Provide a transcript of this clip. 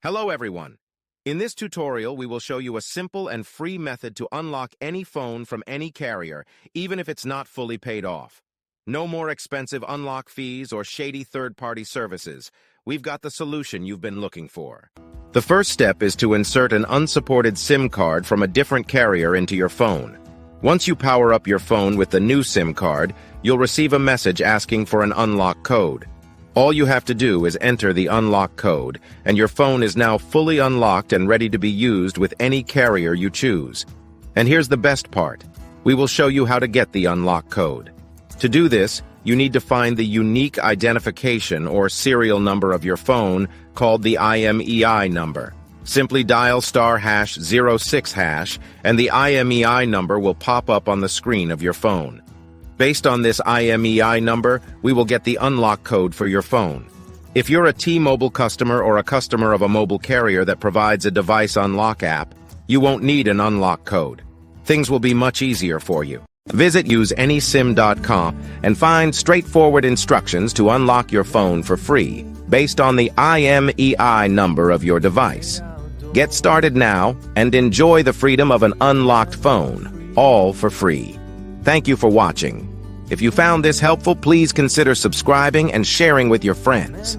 Hello everyone! In this tutorial, we will show you a simple and free method to unlock any phone from any carrier, even if it's not fully paid off. No more expensive unlock fees or shady third-party services. We've got the solution you've been looking for. The first step is to insert an unsupported SIM card from a different carrier into your phone. Once you power up your phone with the new SIM card, you'll receive a message asking for an unlock code. All you have to do is enter the unlock code, and your phone is now fully unlocked and ready to be used with any carrier you choose. And here's the best part. We will show you how to get the unlock code. To do this, you need to find the unique identification or serial number of your phone, called the IMEI number. Simply dial *#06#, and the IMEI number will pop up on the screen of your phone. Based on this IMEI number, we will get the unlock code for your phone. If you're a T-Mobile customer or a customer of a mobile carrier that provides a device unlock app, you won't need an unlock code. Things will be much easier for you. Visit useanysim.com and find straightforward instructions to unlock your phone for free, based on the IMEI number of your device. Get started now and enjoy the freedom of an unlocked phone, all for free. Thank you for watching. If you found this helpful, please consider subscribing and sharing with your friends.